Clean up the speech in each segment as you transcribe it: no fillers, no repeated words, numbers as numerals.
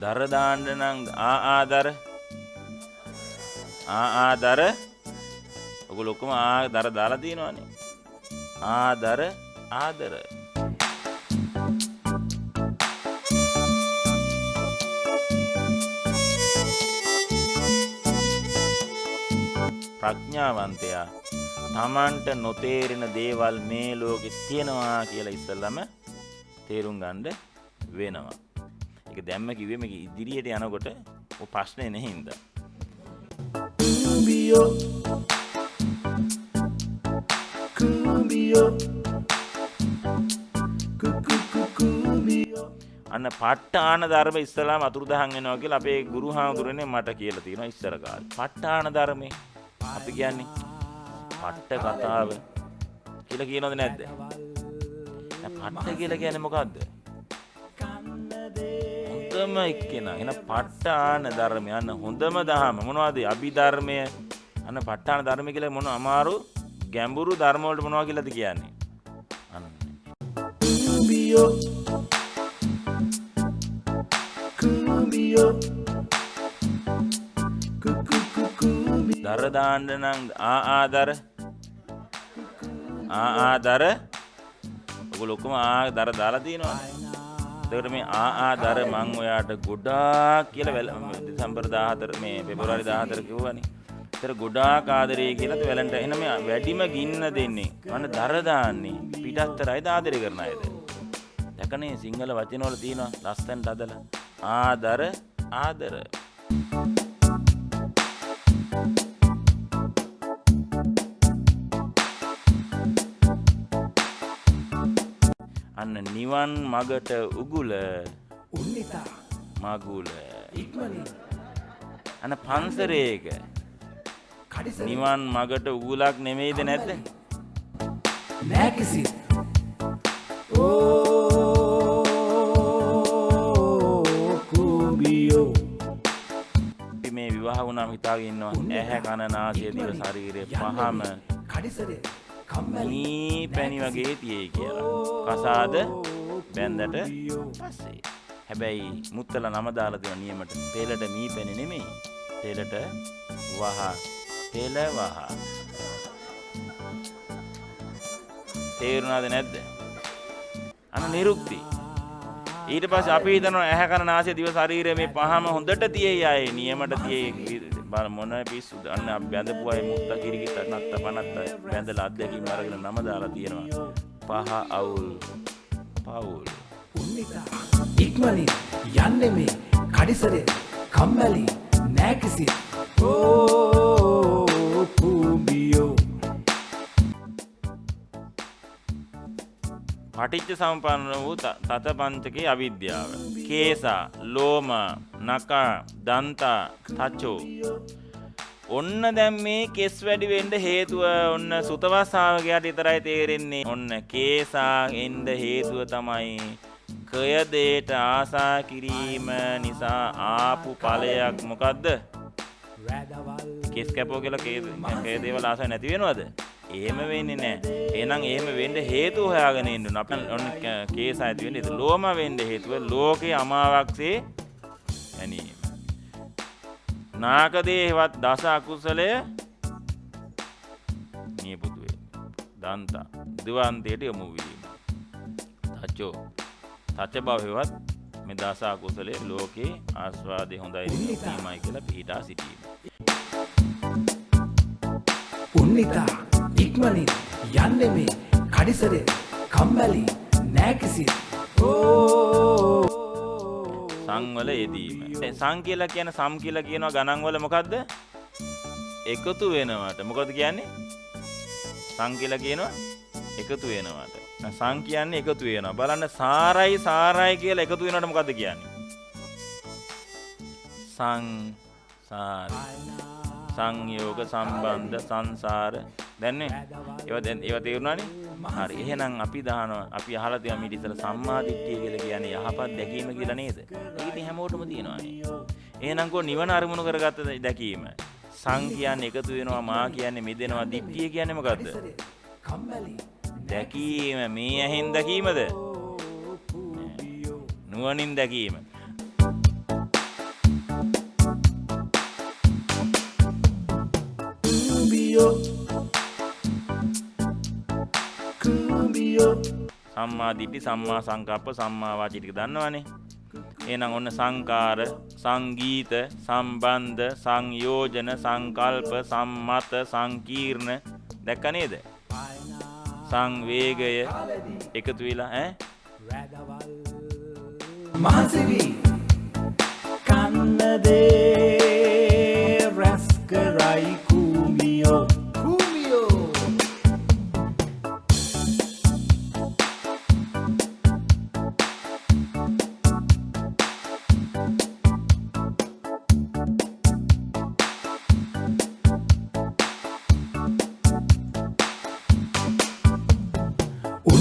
දර දාන්න නම් ආදර ආදර ඔගොල්ලෝ ඔක්කොම ආදර දාලා තියෙනවානේ. ආදර ආදර ප්‍රඥාවන්තයා තමන්ට නොතේරෙන දේවල් මේ ලෝකෙ තියෙනවා කියලා ඉස්සෙල්ලම තේරුම් ගන්න වෙනවා. ඒක දැම්ම කිව්වේ මේක ඉදිරියට යනකොට ඔය ප්‍රශ්නේ නැහැ හින්දා. අන්න පට්ඨාන ධර්ම ඉස්සලාම අතුරුදහන් වෙනවා කියලා අපේ ගුරු හාමුදුරනේ මට කියලා තියෙනවා ඉස්සර කාලේ. පට්ඨාන ධර්මේ අපි කියන්නේ පට්ඨ කතාව කියලා කියනවද නැද්ද? පට්ඨ කියලා කියන්නේ මොකද්ද? හොඳම එක්කෙනා. එන පට්ඨාන ධර්මය අන්න හොඳම දහම මොනවද? අභිධර්මය. අන්න පට්ඨාන ධර්ම කියලා මොන අමාරු ගැඹුරු ධර්ම වලට මොනවද කියලාද කියන්නේ? අන්න දර දාන්න නම් ආදර ඔගොල්ලෝ ඔක්කොම ආදර දාලා තියෙනවා. ඒකට මේ ආදර මං ඔයාට ගොඩාක් කියලා දෙසැම්බර් 14 මේ පෙබරවාරි 14 කිව්වනේ. ඒතර ගොඩාක් ආදරේ කියලාද වැලන්ට එන මේ වැඩිම ගින්න දෙන්නේ. මම දර දාන්නේ පිටස්තරයිද ආදරේ කරන අයද? දැකනේ සිංහල වචන වල තියෙනවා ලස්සනට අදලා. ආදර ආදර අන්න නිවන් මගට උගුල උන්නිතා මගුල ඉක්මනින් අන්න පන්සරේක නිවන් මගට උගුලක් නෙමෙයිද නැද්ද? නෑ කිසි මේ විවාහ වුණාම හිතාගෙන ඉන්නවා ඇහැ කන නාසය දිව ශරීරය පහම කඩිසරේ කම්මැලි පැණි වගේ තියෙයි කියලා. කසාද බැන්දට පස්සේ. හැබැයි මුත්තල නම දාලා දෙන නියමට තෙලට මී පැණි නෙමෙයි. තෙලට වහ තෙල වහ. තේරුණාද නැද්ද? අන්න නිරුක්ති. ඊට පස්සේ අපි හිතනවා ඇහැ කන නාසය දිව ශරීරය මේ පහම හොඳට තියෙයි ආයේ නියමට තියෙයි මොන පිස්සුද අන්න බැඳපු අය මුත්ත කිරිකිත නත්ත පනත්ත බැඳලා අද්දකින් අරගෙන නම දාලා තියෙනවා පහ අවුල් පවුල් උන්නිතා ඉක්මනින් යන්නේ මේ කඩිසරේ කම්මැලි නෑ කිසි කුඹියෝ පටිච්ච සමුප්පන්න වූ තතපංචකේ අවිද්‍යාව. කේසා, ලෝම, නකා, දන්තා, තචෝ. ඔන්න දැන් මේ කෙස් වැඩි වෙන්න හේතුව ඔන්න සුතවත් ශ්‍රාවකයාට විතරයි තේරෙන්නේ. ඔන්න කේසා එන්න හේතුව තමයි කය දෙයට ආසා කිරීම නිසා ආපු ඵලයක් මොකද්ද? කෙස් කැපෝ කියලා කේ දේවල් ආසා නැති වෙනවද? එහෙම වෙන්නේ නැහැ. එහෙනම් එහෙම වෙන්න හේතු හොයාගෙන ඉන්න ඕන. අපෙන් ඔන්න කේස ඇති වෙන්නේ. ඒක ලෝම වෙන්න හේතුව ලෝකේ අමාවක්සේ ඇනීම. නාගදේවත් දස අකුසලය නියපොතුවේ. දන්තා දිවන්තයට යොමු වීම. තචෝ තච භවවත් මේ දස අකුසලයේ ලෝකේ ආස්වාදේ හොඳයි දීමයි කියලා පිටා සිටීම. උන්නිතා ඉක්මනින් යන්නේ මේ කඩිසරේ කම්මැලි නෑ කිසි සංවල යෙදීම. සං කියලා කියන සම් කියලා කියනවා ගණන් වල මොකද්ද? එකතු වෙනවට. මොකද කියන්නේ? සං කියලා කියනවා එකතු වෙනවට. සං කියන්නේ එකතු වෙනවා. බලන්න සාරයි සාරයි කියලා එකතු වෙනවට මොකද්ද කියන්නේ? සංසාරයි. සංයෝග සම්බන්ධ සංසාර දැන්නේ ඒවා තේරුණානේ. හරි. එහෙනම් අපි දානවා අපි අහලා තියෙනවා මේ ඉතල සම්මාදිට්ඨිය කියලා කියන්නේ යහපත් දැකීම කියලා නේද? ඒක ඉතින් හැමෝටම තියෙනවානේ. එහෙනම් කො නිවන අරමුණු කරගත්ත දැකීම. සං කියන්නේ එකතු වෙනවා, මා කියන්නේ මිදෙනවා, දිට්ඨිය කියන්නේ මොකද්ද? දැකීම. මේ ඇහෙන් දැකීමද? නුවණින් දැකීම. සම්මා දිට්ඨි, සම්මා සංකප්ප, සම්මා වාචා ටික දන්නවනේ. එහෙනම් ඔන්න සංකාර, සංගීත, සම්බන්ධ, සංයෝජන, සංකල්ප, සම්මත, සංකීර්ණ දැක්ක නේද? සංවේගය එකතු වෙලා ඈ මහසිවි කන්නදේ රැස්කරයි කුමියෝ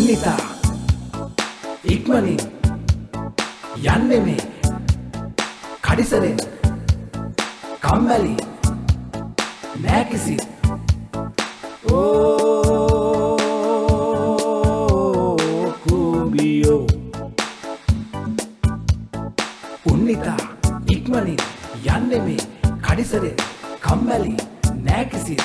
උන්නිතා ඉක්මනින් යන්නේ මේ කඩිසරෙන් කම්මැලි නෑ කිසි කුඹියෝ උන්නිතා ඉක්මනින් යන්නේ මේ කඩිසරෙන් කම්මැලි නෑ කිසි